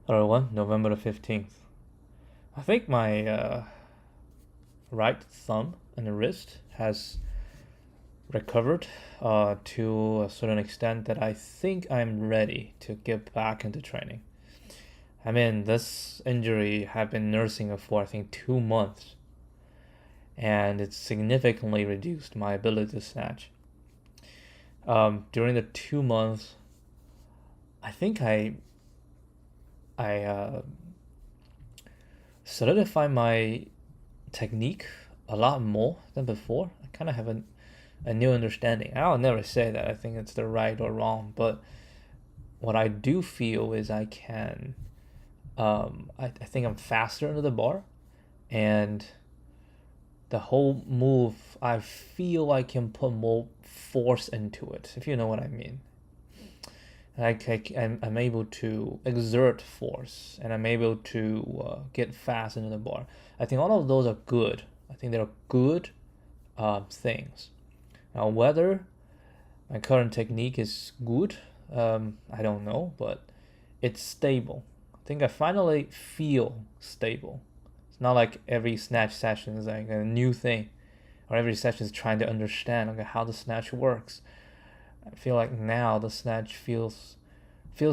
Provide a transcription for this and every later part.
Other one, November the 15th. I think my right thumb and the wrist has recovered to a certain extent that I think I'm ready to get back into training. I mean, this injury I've been nursing it for I think 2 months, and it's significantly reduced my ability to snatch. During the 2 months, I think I solidified my technique a lot more than before. I kind of have a new understanding. I'll never say that I think it's the right or wrong, but what I do feel is I can. I think I'm faster under the bar, and the whole move, I feel I can put more force into it, if you know what I mean. I'm able to exert force, and I'm able to get fast into the bar. I think all of those are good. I think they're good things. Now, whether my current technique is good, I don't know, but it's stable. I think I finally feel stable. It's not like every snatch session is like a new thing, or every session is trying to understand how the snatch works. I feel like now the snatch feels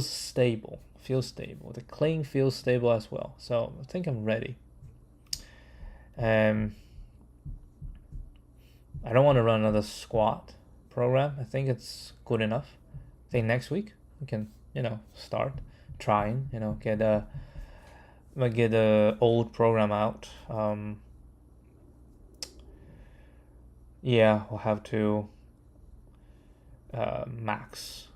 stable. Feels stable. The clean feels stable as well. So I think I'm ready. I don't want to run another squat program. I think it's good enough. I think next week we can, start trying, get a old program out. Yeah, we'll have to max,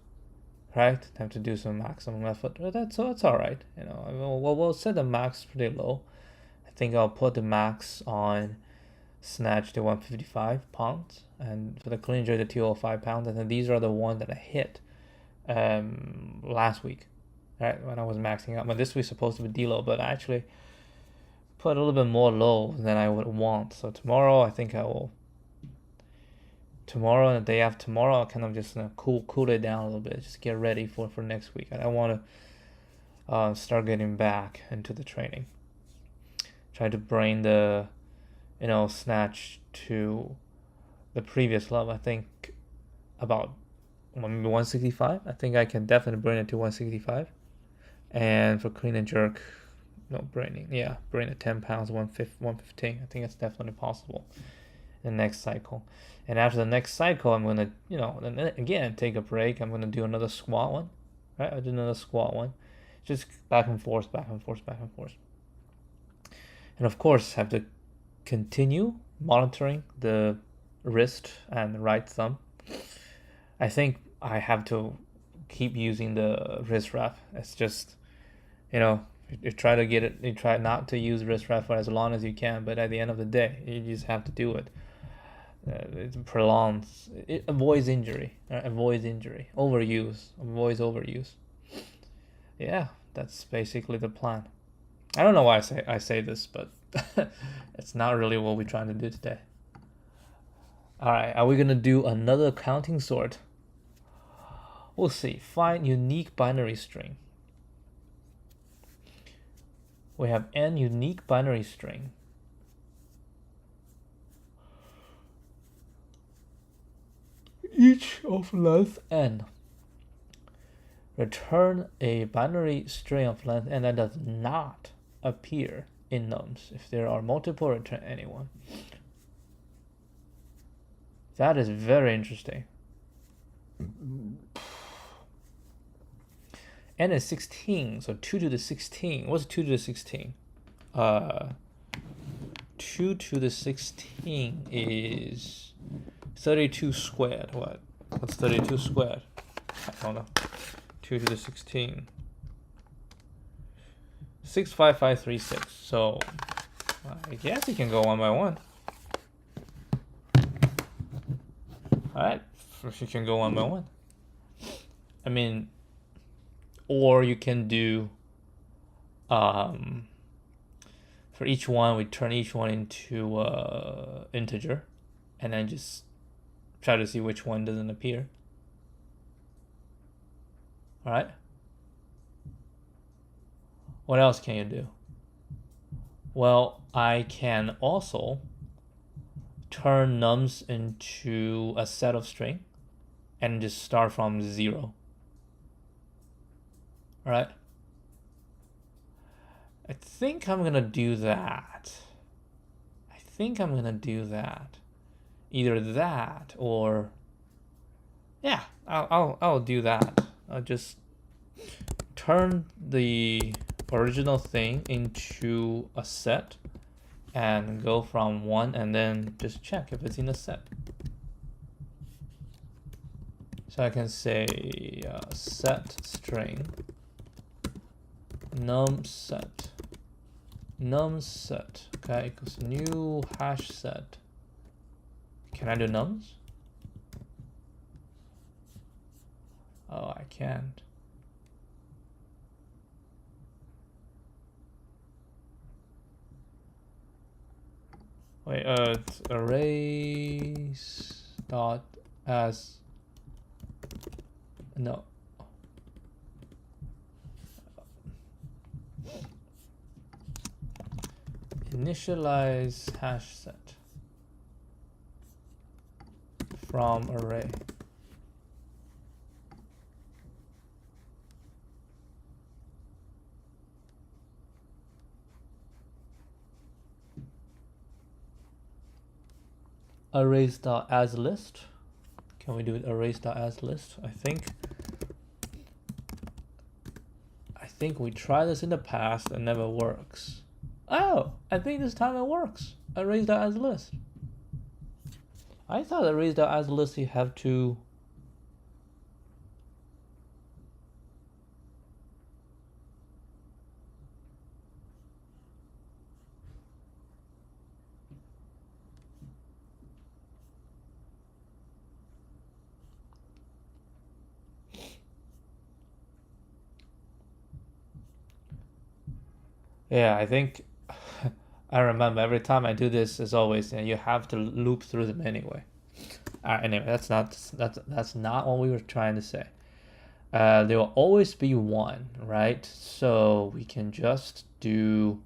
right? Have to do some maximum effort. But that's all right. We'll set the max pretty low. I think I'll put the max on snatch to 155 pounds, and for the clean and jerk to 205 pounds. And then these are the ones that I hit last week, right, when I was maxing out. But this week's supposed to be deload, but I actually put a little bit more low than I would want. So tomorrow, I think I will. Tomorrow and the day after tomorrow, I'll kind of just cool it down a little bit, just get ready for next week. I want to start getting back into the training. Try to bring the snatch to the previous level. I think about maybe 165. I think I can definitely bring it to 165. And for clean and jerk, bring it 10 pounds, 115. I think it's definitely possible in the next cycle. And after the next cycle, I'm gonna, then again take a break. I'm gonna do another squat one, right? I'll do another squat one, just back and forth, back and forth, back and forth. And of course, have to continue monitoring the wrist and the right thumb. I think I have to keep using the wrist wrap. It's just, you try to get it. You try not to use wrist wrap for as long as you can, but at the end of the day, you just have to do it. It prolongs. It avoids injury. Avoids injury. Avoids overuse. Yeah, that's basically the plan. I don't know why I say this, but it's not really what we're trying to do today. All right, are we gonna do another counting sort? We'll see. Find unique binary string. We have n unique binary string. Each of length n. Return a binary string of length n that does not appear in nums. If there are multiple, return anyone. That is very interesting. N is 16, so 2 to the 16. What's 2 to the 16? 2 to the 16 is 32 squared. What's 32 squared? I don't know. 2 to the 16. 65536. So I guess you can go one by one. Alright, first you can go one by one. I mean, or you can do for each one, we turn each one into integer, and then just try to see which one doesn't appear. All right. What else can you do? Well, I can also turn nums into a set of string and just start from 0. All right? I think I'm gonna do that. Either that or yeah, I'll do that. I'll just turn the original thing into a set and go from 1 and then just check if it's in a set. So I can say set string num set, okay, equals new hash set. Can I do nums? Oh, I can't. Wait, it's arrays dot as no. Initialize hash set from array. Arrays.asList. Can we do it arrays.asList? I think we tried this in the past and never works. Oh, I think this time it works. Arrays.asList. I thought arrays.asList you have to yeah, I think I remember every time I do this, as always, you have to loop through them anyway. Anyway, that's not what we were trying to say. There will always be 1, right? So we can just do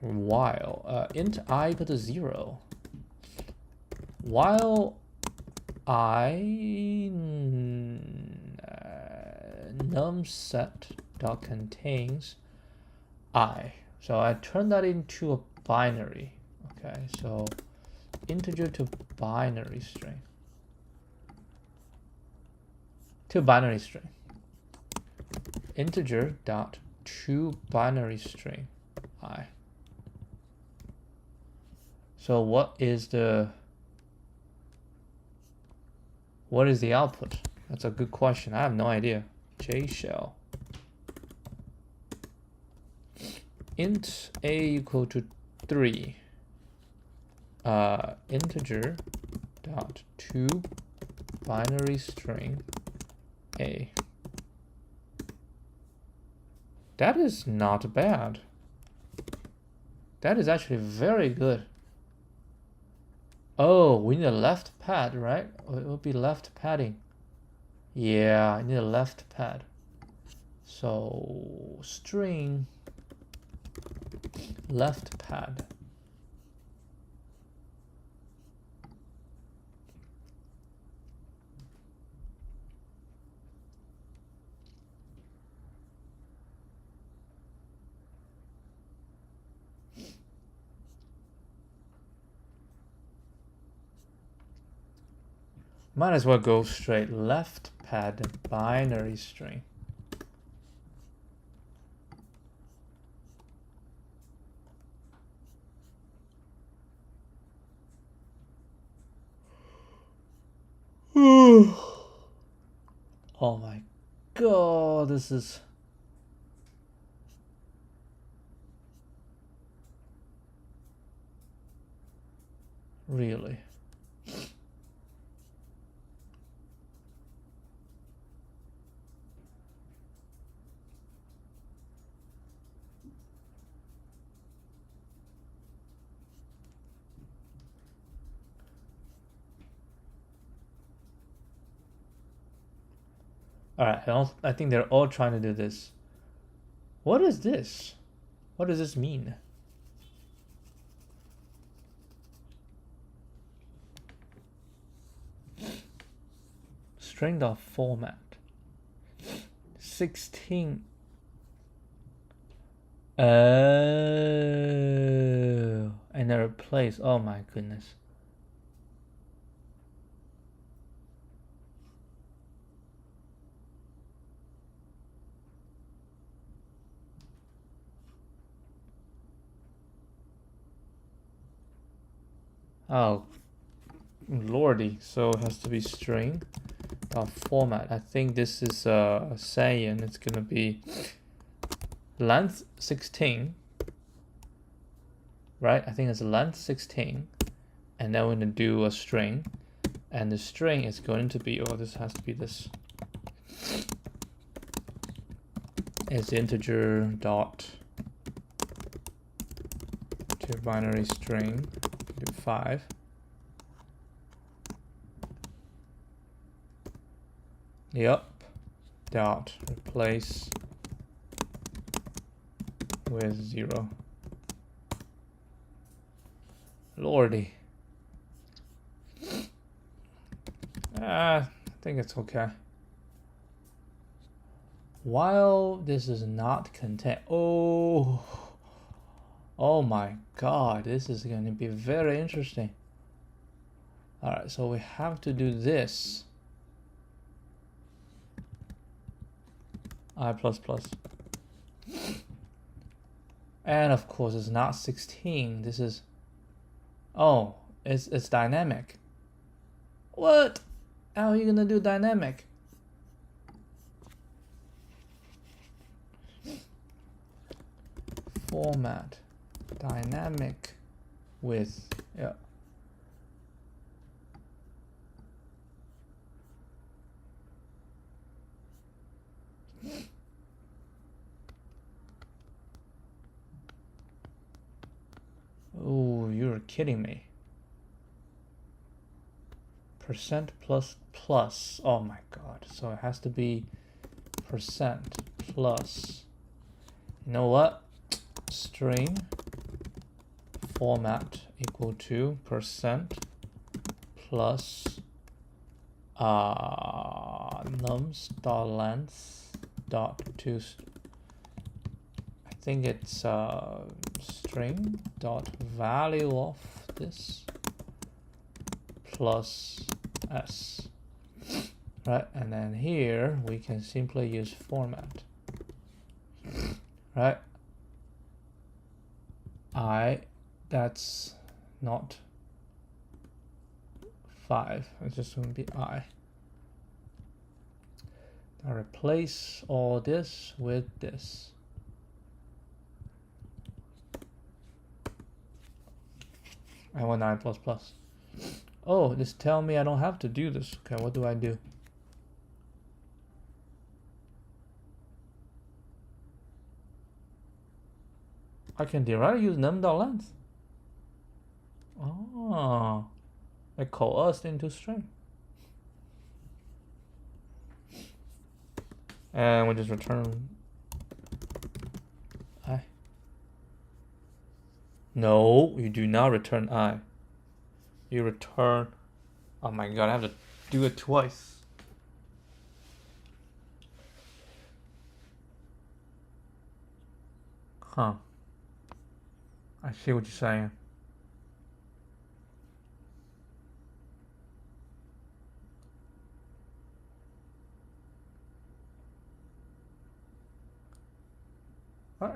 while int I equal to 0. While I num set dot contains I. So I turn that into a binary. Okay, so integer to binary string. Integer dot to binary string I. So what is the output? That's a good question. I have no idea. JShell int a equal to 3 integer dot to binary string a. That is not bad. That is actually very good. Oh, we need a left pad, right? It will be left padding. Yeah, I need a left pad. So string left pad. Might as well go straight left pad binary string. Oh my god, this is really. Alright, I think they're all trying to do this. What is this? What does this mean? String.format. 16. Oh, and they replace. Oh my goodness. Oh, lordy. So it has to be string format. I think this is saying it's gonna be length 16, right? I think it's length 16, and then we're gonna do a string, and the string is going to be, oh, this has to be this. It's integer dot to binary string do 5. Yep. Dot replace with 0. Lordy. I think it's okay. While this is not contain. Oh my god, this is going to be very interesting. Alright, so we have to do this. I++. And of course it's not 16. This is, oh, it's dynamic. What? How are you gonna do dynamic? Format dynamic with, yeah. Oh, you're kidding me. Percent plus plus. Oh my god. So it has to be percent plus. You know what? String format equal to percent plus nums dot length dot to, I think it's string dot value of this plus s, right? And then here we can simply use format, right? That's not 5, it's just going to be I. Now replace all this with this. I want I++. Oh, this tell me I don't have to do this. Okay, what do I do? I can directly use num.length. Oh, I coerced into string. And we just return I. No, you do not return I. You return, oh my god, I have to do it twice. Huh. I see what you're saying.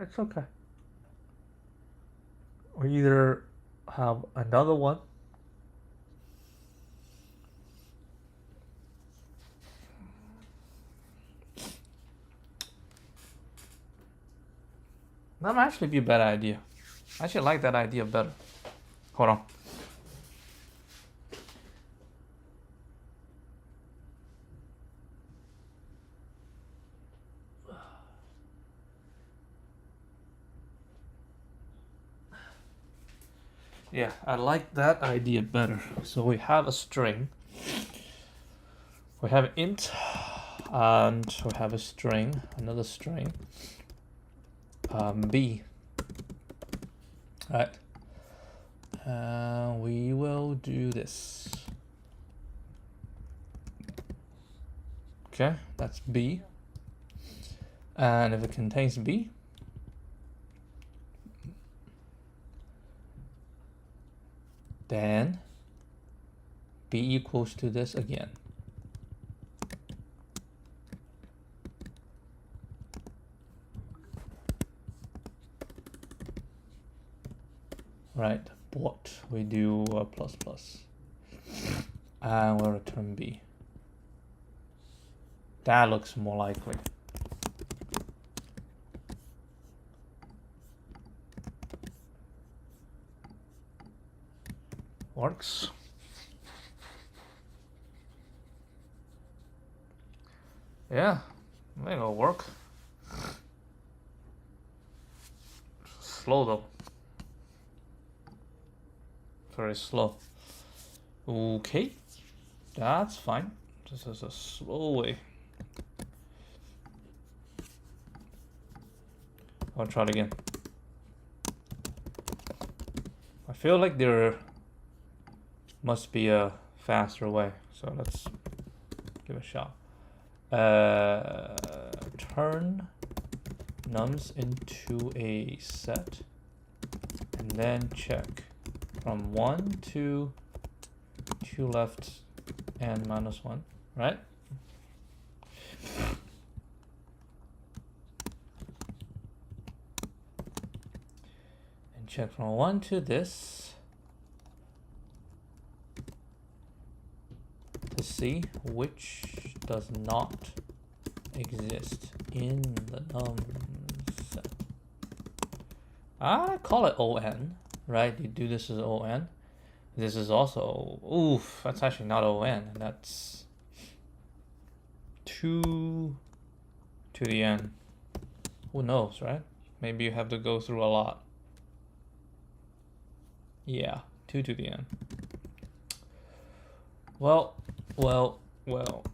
It's okay. We either have another one that might actually be a better idea. I actually like that idea better. Hold on. Yeah, I like that idea better. So we have a string. We have int And we have a string, another string, b, right? We will do this. Okay, that's b. And if it contains b, then b equals to this again. Right, but we do a plus plus, and we'll return b. That looks more likely. Works. Yeah, it'll work. Slow though. Very slow. Okay, that's fine. This is a slow way. I'll try it again. I feel like there must be a faster way, so let's give it a shot. Turn nums into a set, and then check from 1 to 2 left and -1, right? And check from 1 to this to see which does not exist in the num set. I call it ON, right? You do this as ON. This is also, oof, that's actually not ON. That's 2 to the n. Who knows, right? Maybe you have to go through a lot. Yeah, 2 to the n. Well,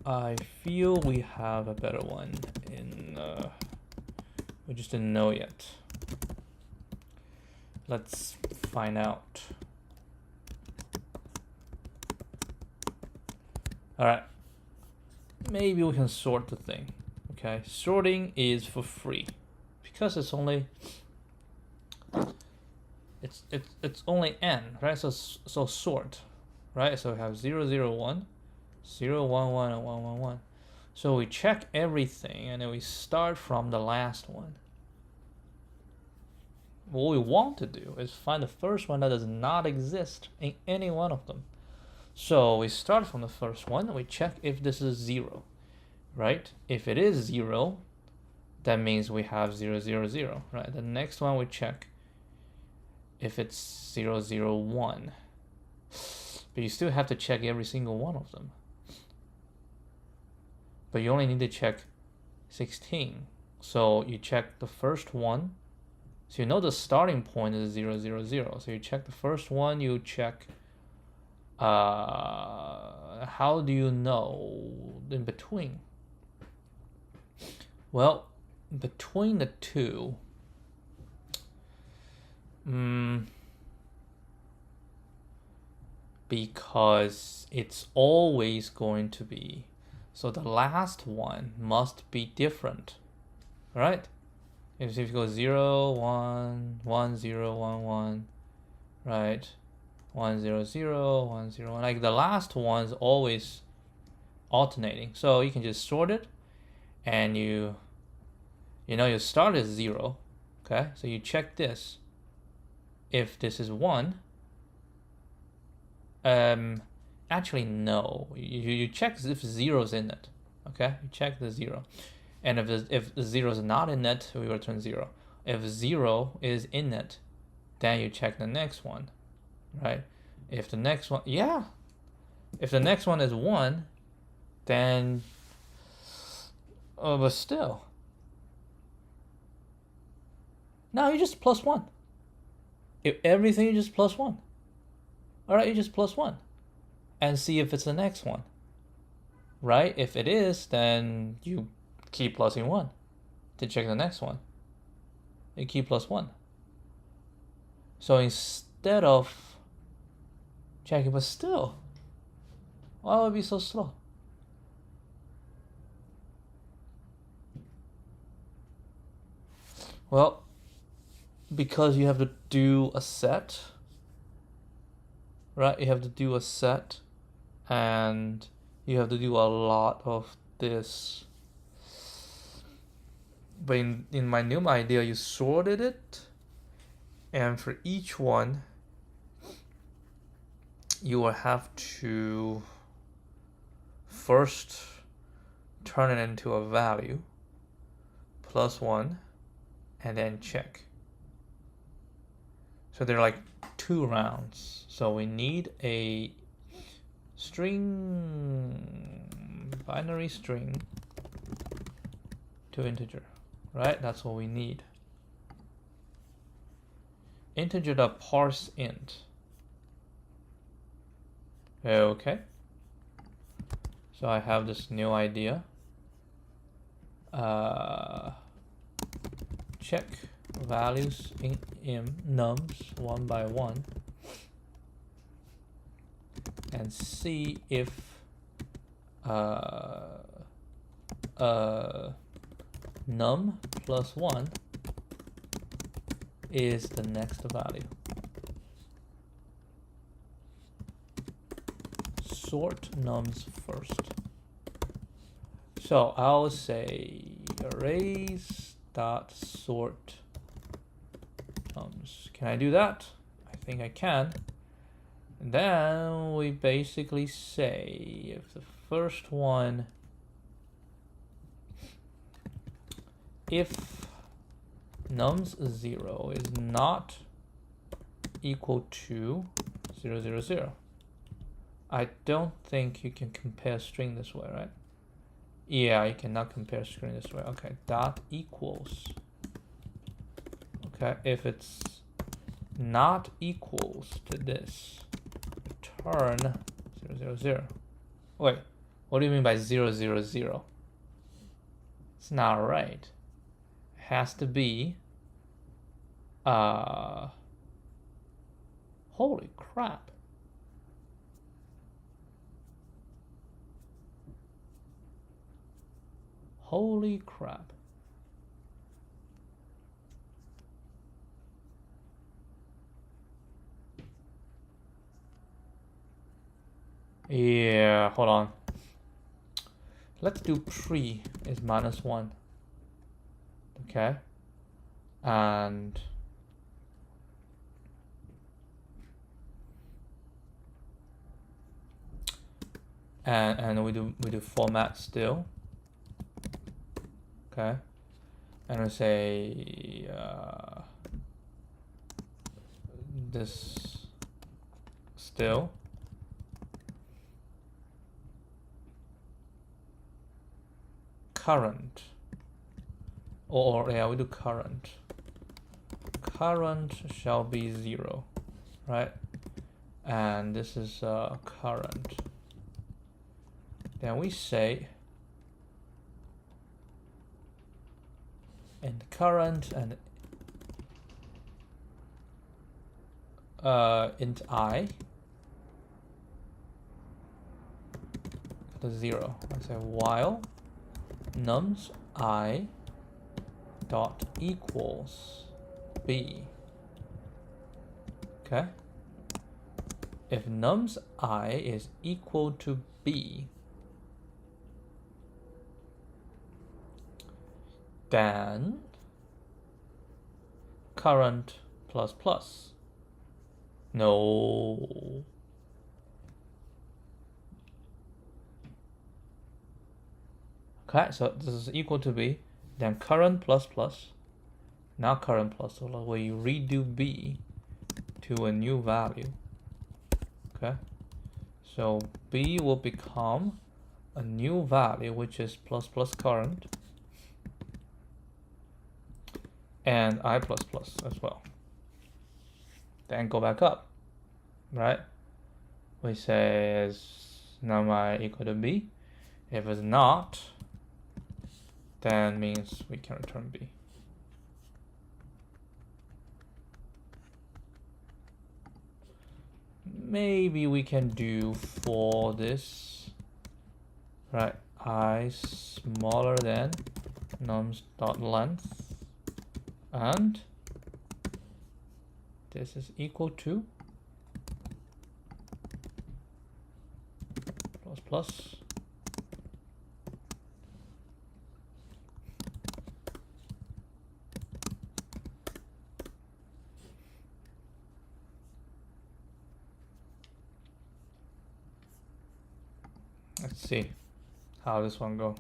I feel we have a better one in, we just didn't know yet. Let's find out. All right, maybe we can sort the thing. Okay, sorting is for free because it's only it's only n, right? So sort, right? So we have 0, 0, 1, 0, 1, 1, and 1, 1, 1. So we check everything and then we start from the last one. What we want to do is find the first one that does not exist in any one of them. So we start from the first one, we check if this is 0, right? If it is 0, that means we have 0, 0, 0, right? The next one we check if it's 0, 0, 1. But you still have to check every single one of them. But you only need to check 16. So you check the first one. So you know the starting point is 0, 0, 0. So you check the first one, you check how do you know in between? Well, between the two, because it's always going to be, so the last one must be different, right? If you go 0, 1, 1, 0, 1, 1, right? 1, 0, 0, 1, 0, 1. Like the last one's always alternating. So you can just sort it, and you start as 0. Okay, so you check this. If this is 1, actually no. You check if 0's in it. Okay, you check the 0, and if the 0 is not in it, we return 0. If 0 is in it, then you check the next one. Right? If the next one, if the next one is 1, then, but still, no, you just plus 1. If everything, you just plus 1. All right, you just plus 1, and see if it's the next one. right? If it is, then you keep plusing 1 to check the next one. You keep +1. So instead of checking, but still, why would it be so slow? Well, because you have to do a set, right? You have to do a set, and you have to do a lot of this. But in my new idea, you sorted it, and for each one, you will have to first turn it into a value, +1, and then check. So they're like 2 rounds. So we need a string, binary string to integer, right? That's what we need. Integer.parse int. Okay. So I have this new idea. Check values in nums 1 by 1 and see if num +1 is the next value. Sort nums first. So I'll say arrays dot sort nums. Can I do that? I think I can. And then we basically say if the first one, if nums0 is not equal to 0, 0, 0. I don't think you can compare string this way, right? Yeah, you cannot compare string this way. Okay, dot equals. Okay, if it's not equals to this, return 0, 0, 0. Wait, what do you mean by 0, 0, 0? It's not right. It has to be, holy crap. Holy crap. Yeah, hold on. Let's do pre is -1. Okay. And we do format still. Okay. And we say this still. Current. Or yeah, we do current. Current shall be 0, right? And this is current. Then we say and current and int I to 0. I say while nums I dot equals b. Okay. If nums I is equal to b, then current plus plus. No. Okay, so this is equal to b, then current plus plus, not current plus, so we redo b to a new value. Okay, so b will become a new value, which is plus plus current, and I plus plus as well. Then go back up, right? We say num I equal to b, If it's not, then means we can return B. Maybe we can do for this, right, I smaller than nums dot length, and this is equal to plus plus. Let's see how this one go.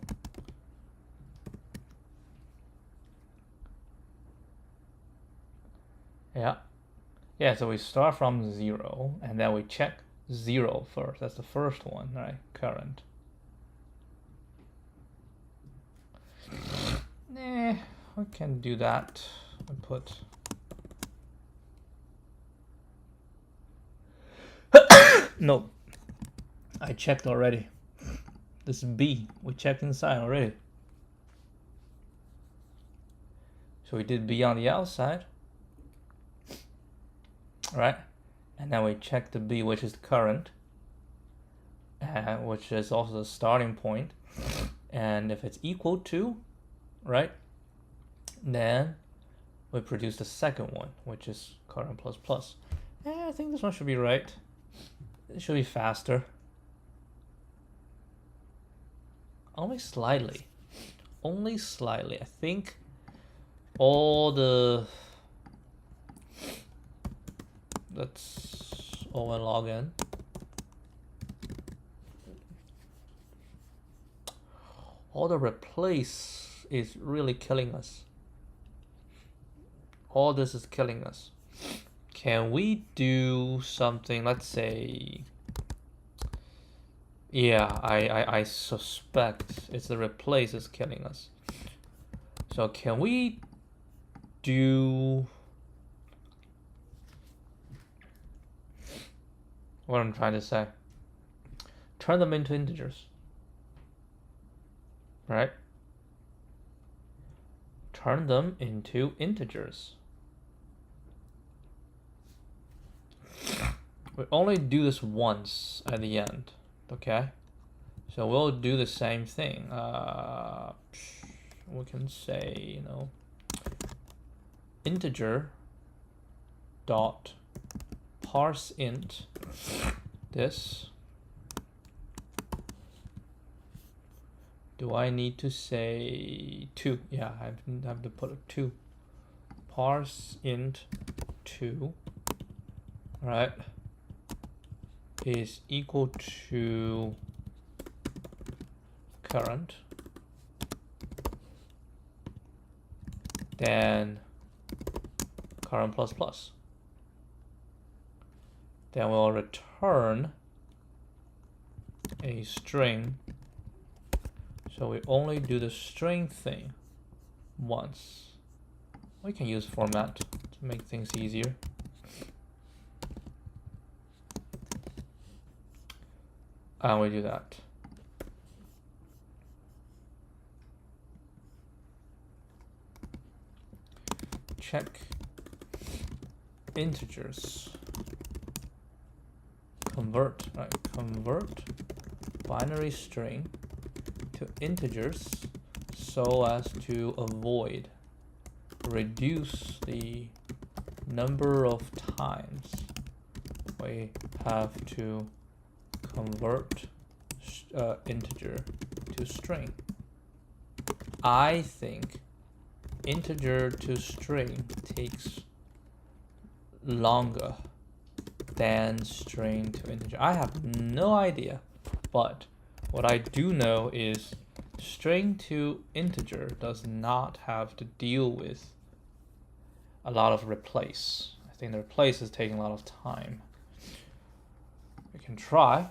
Yeah, so we start from 0 and then we check 0 first. That's the first one, right? Current. Nah, we can do that and put no, I checked already. This is B. We checked inside already. So we did B on the outside, right? And then we check the B, which is the current, which is also the starting point. And if it's equal to, right, then we produce the second one, which is current plus plus. I think this one should be right. It should be faster. Only slightly. Only slightly. I think all the... Let's O1 log in. All the replace is really killing us. All this is killing us. Can we do something, let's say... Yeah, I suspect it's the replace is killing us. So can we do what I'm trying to say? Turn them into integers, right? Turn them into integers. We only do this once at the end. Okay, so we'll do the same thing. We can say, you know, integer dot parse int this. Do I need to say 2? Yeah, I have to put a 2. Parse int 2, right, is equal to current, then current plus plus. Then we'll return a string. So we only do the string thing once. We can use format to make things easier. And we do that. Check integers. Convert, right? Convert binary string to integers so as to avoid, reduce the number of times we have to convert integer to string. I think integer to string takes longer than string to integer. I have no idea, but what I do know is string to integer does not have to deal with a lot of replace. I think the replace is taking a lot of time. We can try.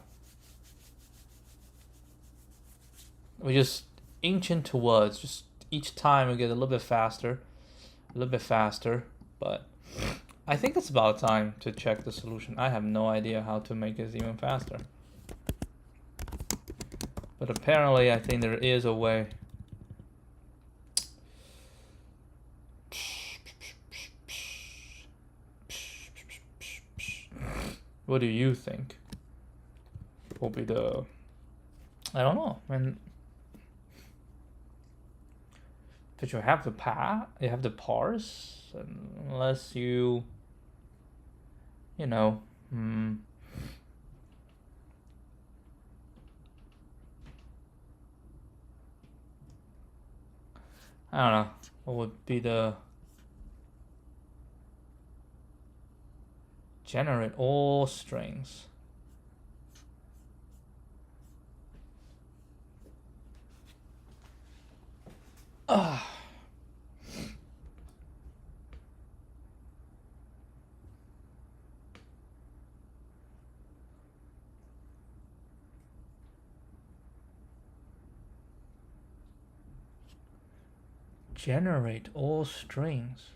We just inch into words. Just each time we get a little bit faster, but I think it's about time to check the solution. I have no idea how to make it even faster. But apparently I think there is a way. What do you think will be the... I don't know. But you have to you have to parse, unless you know, I don't know, what would be the... Generate all strings. Generate all strings.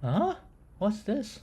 Huh? What's this?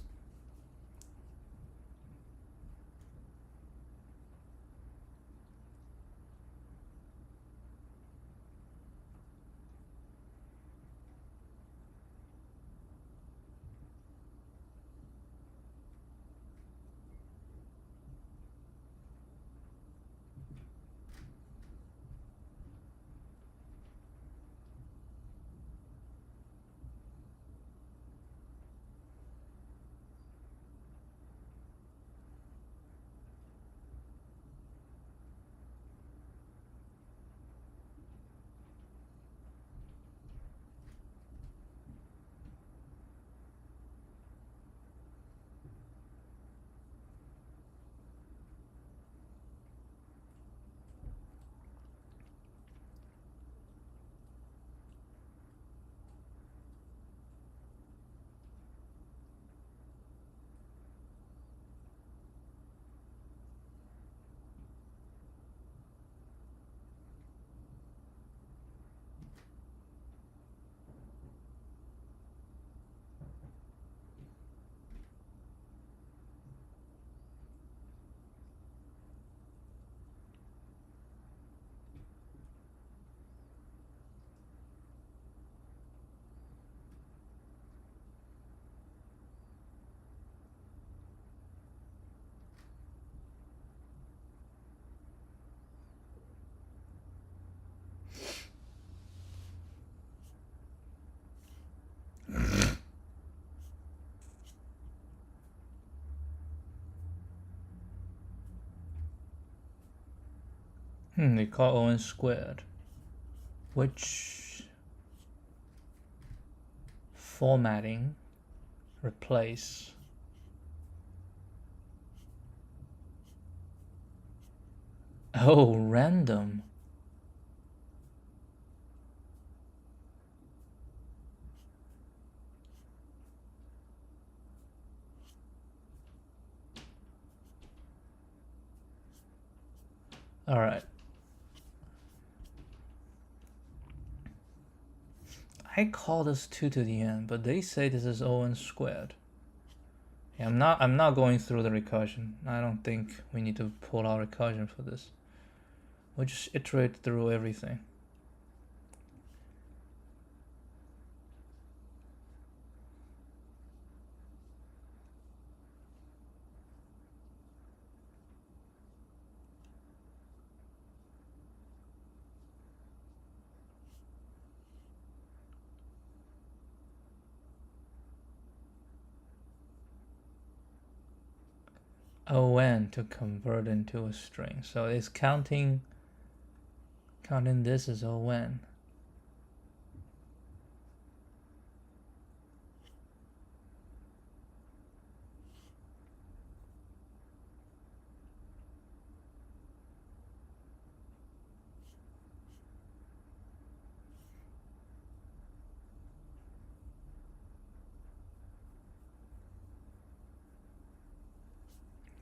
They call O(n) squared. Which formatting replace? Oh, random. All right. I call this 2 to the n, but they say this is O(n) squared. Yeah, I'm not going through the recursion. I don't think we need to pull out recursion for this. We'll just iterate through everything. O(n) to convert into a string. So it's counting this as O(n).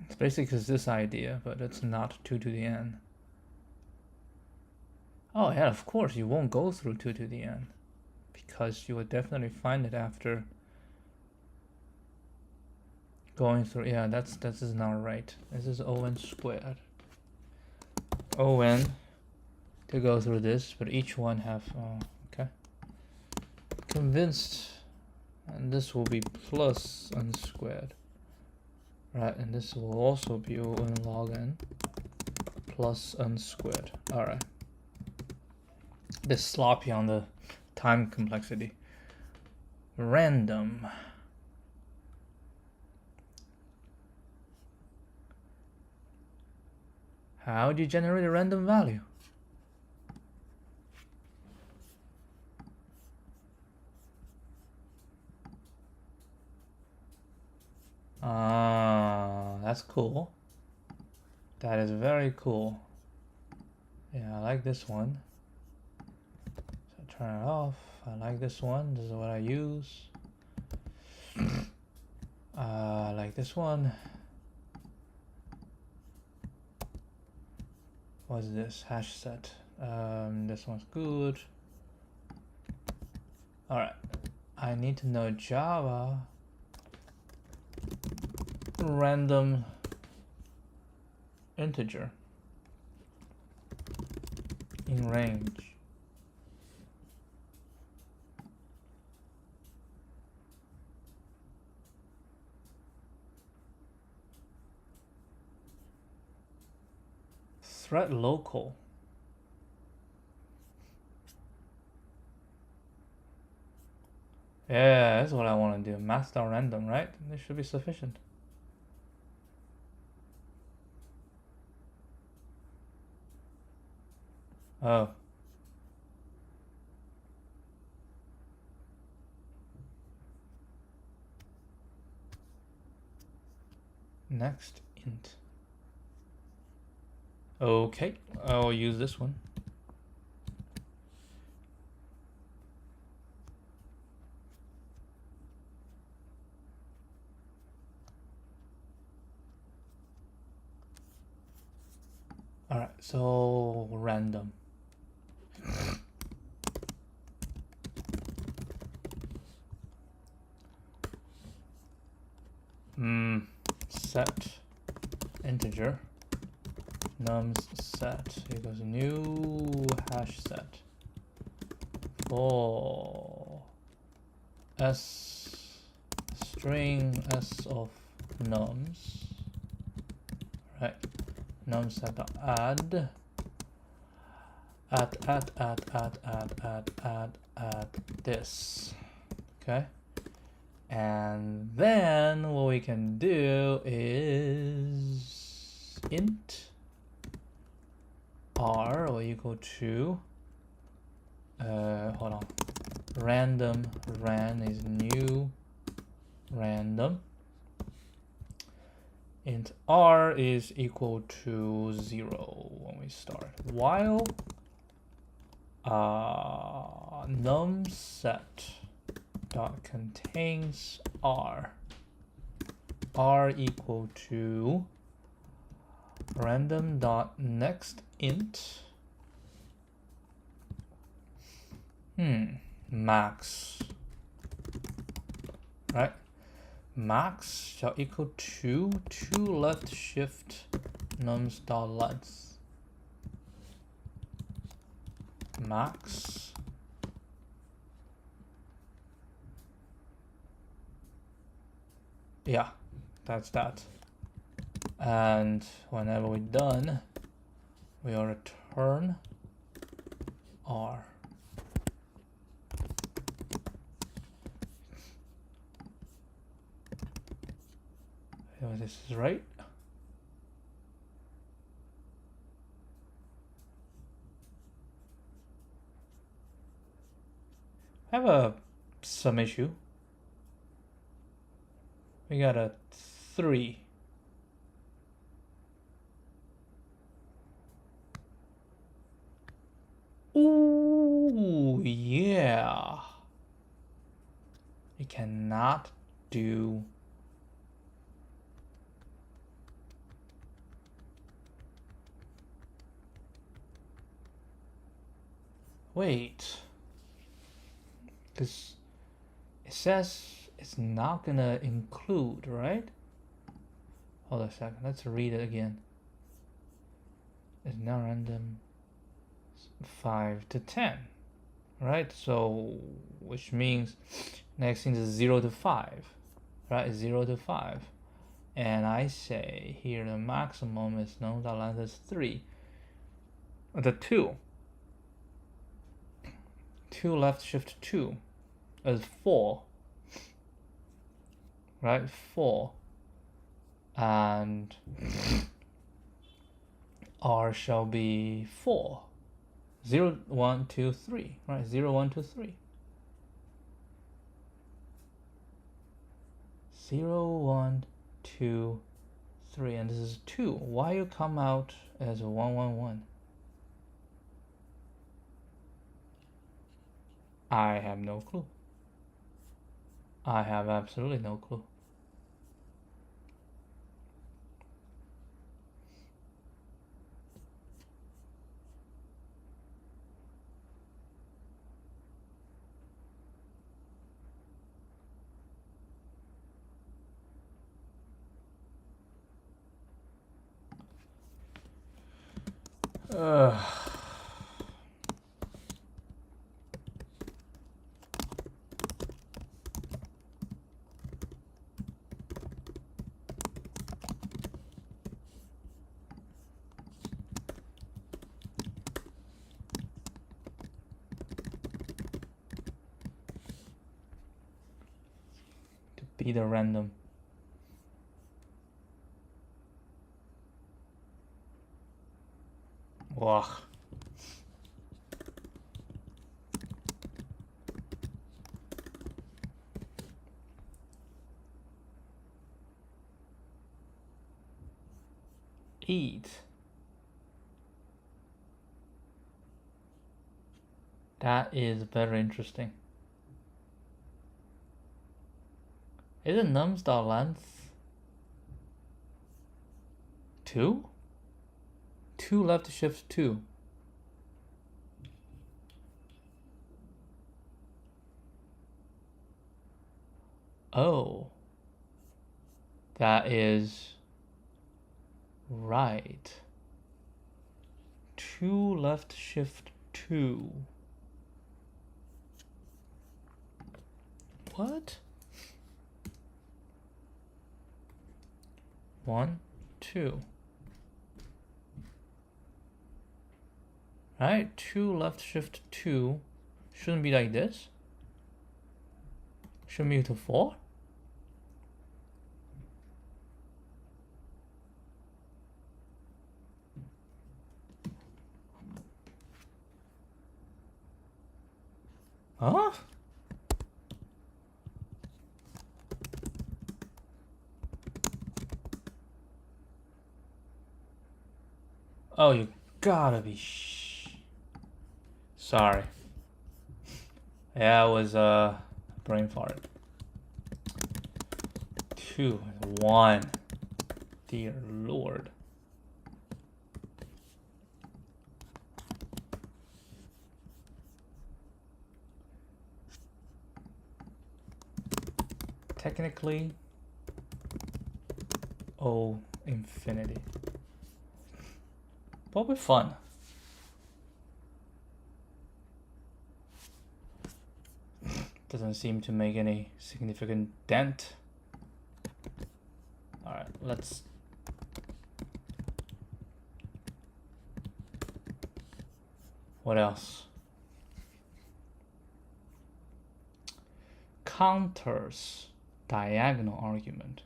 It's basically this idea, but it's not 2 to the n. Oh yeah, of course you won't go through 2 to the n, because you would definitely find it after going through. Yeah, this is not right. This is O(n) squared. O(n) to go through this, but each one have okay. Convinced, and this will be plus n squared, right? And this will also be O(n) log n plus n squared. All right. This sloppy on the time complexity. Random. How do you generate a random value? Ah, that's cool. That is very cool. Yeah, I like this one. So turn it off. I like this one. This is what I use. I like this one. What's this? Hash set. This one's good. Alright. I need to know Java. Random integer in range. Thread local. Yeah, that's what I want to do. Master random, right? This should be sufficient. Oh. Next int. Okay, I'll use this one. Alright, so random. Set integer nums set equals new hash set for s string s of nums, right? Num set add this, okay? And then what we can do is int r will equal to hold on, random ran is new random, int r is equal to 0 when we start, while num set dot contains r equal to random dot next int max, right? Max shall equal to 2 left shift nums dot length. Max yeah, that's that. And whenever we're done, we'll return r. So this is right. I have some issue. We got a 3. Ooh, yeah. We cannot do Wait. Because it says it's not gonna include, right? Hold on a second. Let's read it again. It's not random 5 to 10. Right? So, which means next thing is 0 to 5. Right? 0 to 5. And I say here the maximum is known that length is 3. The 2. 2 left shift 2 is 4. Right? 4. And R shall be 4. 0, 1, 2, 3. Right? 0, 1, 2, 3. 0, 1, 2, 3. And this is 2. Why you come out as a 1, 1, 1? I have no clue. I have absolutely no clue. To be the random. Ugh. Eat. That is very interesting. Isn't nums dot length 2? 2 left shift 2. Oh. That is right. 2 left shift 2. What? 1, 2. Right? 2 left shift 2. Shouldn't be like this. Shouldn't be to 4. Huh? Oh, you gotta be sorry. Yeah, it was brain fart. 2, 1. Dear Lord. Technically, O infinity. Probably fun. Doesn't seem to make any significant dent. Alright, let's what else? Cantor's diagonal argument.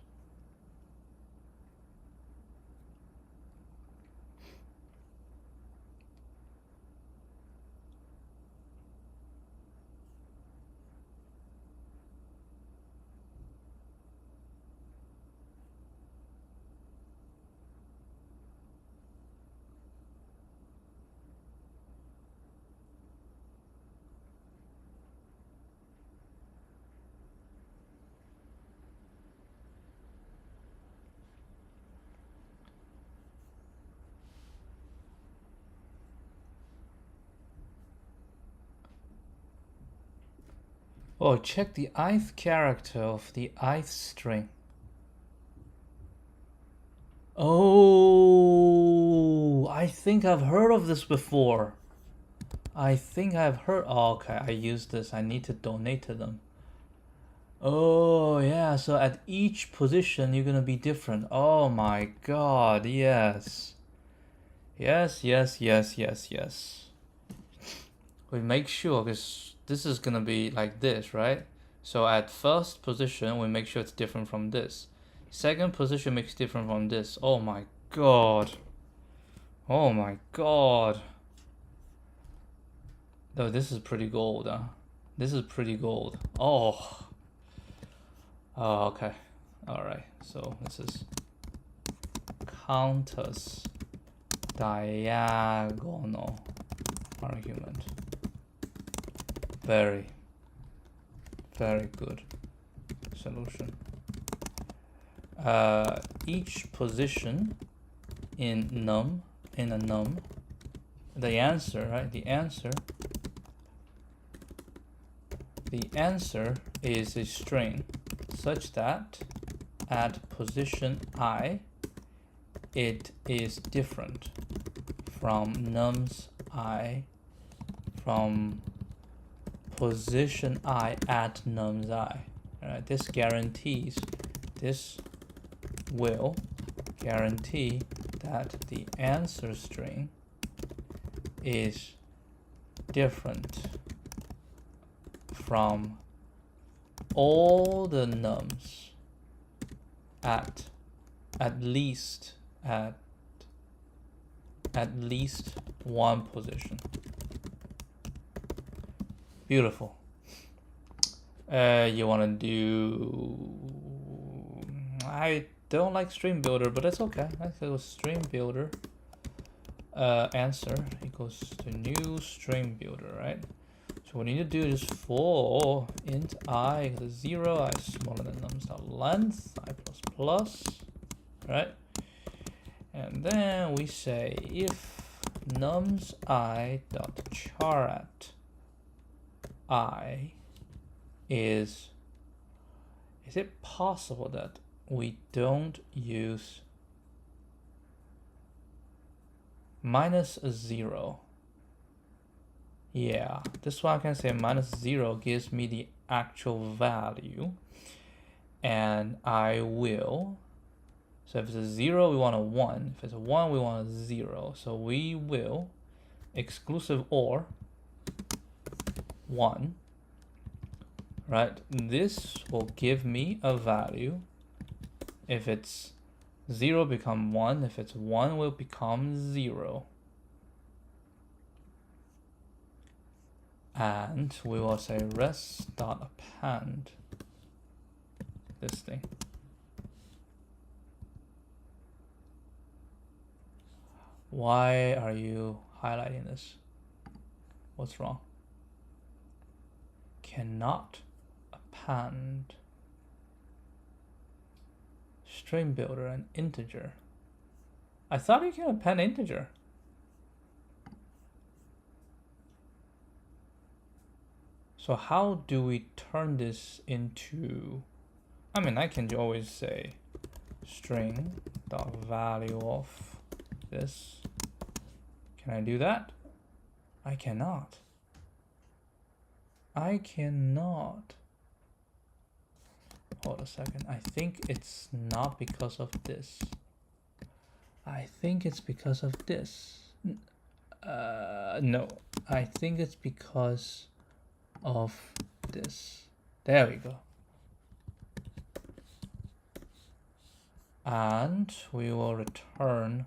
Oh, check the ith character of the ith string. Oh, I think I've heard of this before. I think I've heard. Oh, okay, I use this. I need to donate to them. Oh, yeah, so at each position you're gonna be different. Oh my god, yes. Yes, yes, yes, yes, yes. We make sure, because this is gonna be like this, right? So at first position, we make sure it's different from this. Second position makes different from this. Oh my god. Oh my god. Oh, this is pretty gold, huh? This is pretty gold. Oh. Oh, okay. Alright, so this is Cantor's diagonal argument. Very, very good solution. Each position in a num, the answer, right? The answer is a string such that at position I, it is different from nums I from position I at nums I. Alright, this will guarantee that the answer string is different from all the nums at least one position. Beautiful. You want to do... I don't like stream builder, but it's okay. Let's go stream builder. Answer equals to new stream builder, right? So what we need to do is for int I equals 0, I smaller than nums.length, I plus plus, right? And then we say if nums I dot char at I is it possible that we don't use -0? Yeah, this one I can say -0 gives me the actual value, and I will. So if it's a 0, we want a 1. If it's a 1, we want a 0. So we will exclusive OR 1. Right? This will give me a value. If it's 0, become 1. If it's 1, will become 0. And we will say res.append this thing. Why are you highlighting this? What's wrong? Cannot append string builder and integer. I thought you can append integer. So how do we turn this into... I mean, I can always say string dot value of this. Can I do that? I cannot. I cannot. Hold a second. I think it's not because of this. I think it's because of this. No. I think it's because of this. There we go. And we will return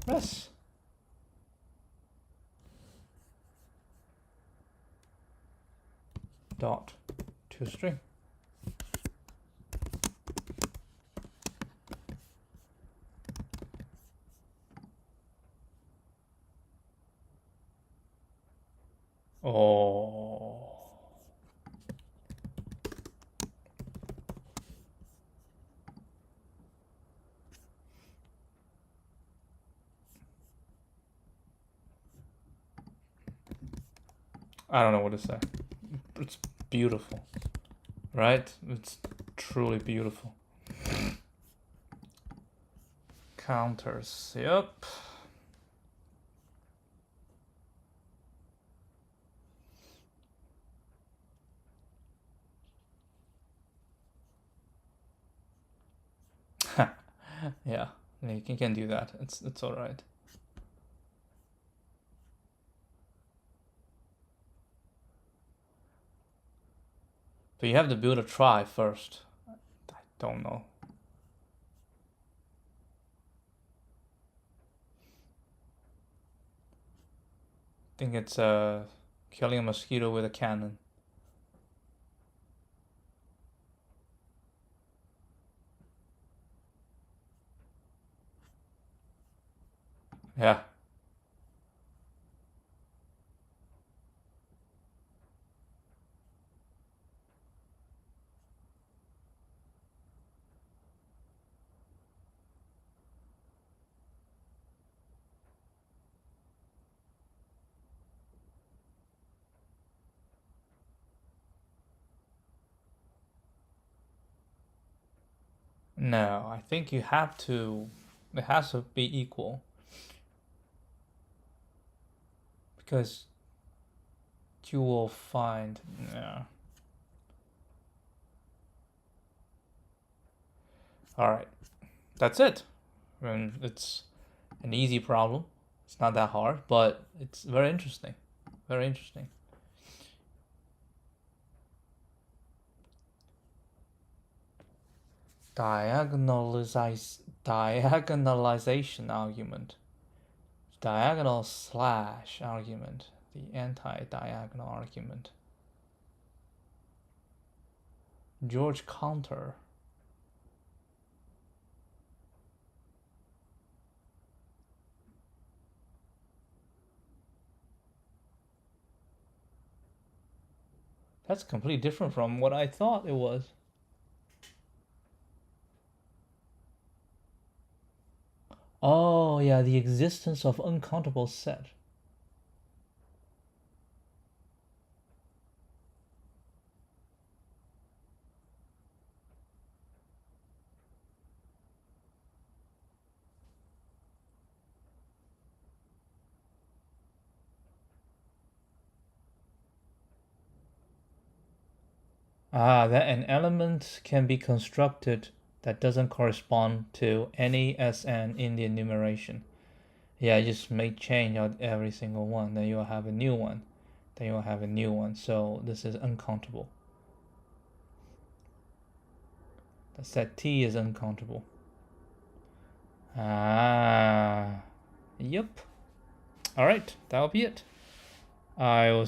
res. Dot to string. Oh. I don't know what to say. It's beautiful, right? It's truly beautiful. Counters, yep. Yeah, you can do that. It's all right. But you have to build a try first. I don't know. I think it's killing a mosquito with a cannon. Yeah. No, I think you have to. It has to be equal because you will find. Yeah. All right. That's it. I mean, it's an easy problem. It's not that hard, but it's very interesting. Very interesting. Diagonalization argument. Diagonal slash argument. The anti-diagonal argument. George Cantor. That's completely different from what I thought it was. Oh, yeah, the existence of uncountable set. That an element can be constructed that doesn't correspond to any Sn in the enumeration. Yeah, you just make change out every single one. Then you'll have a new one. Then you'll have a new one. So this is uncountable. The set T is uncountable. Yep. All right, that'll be it. I will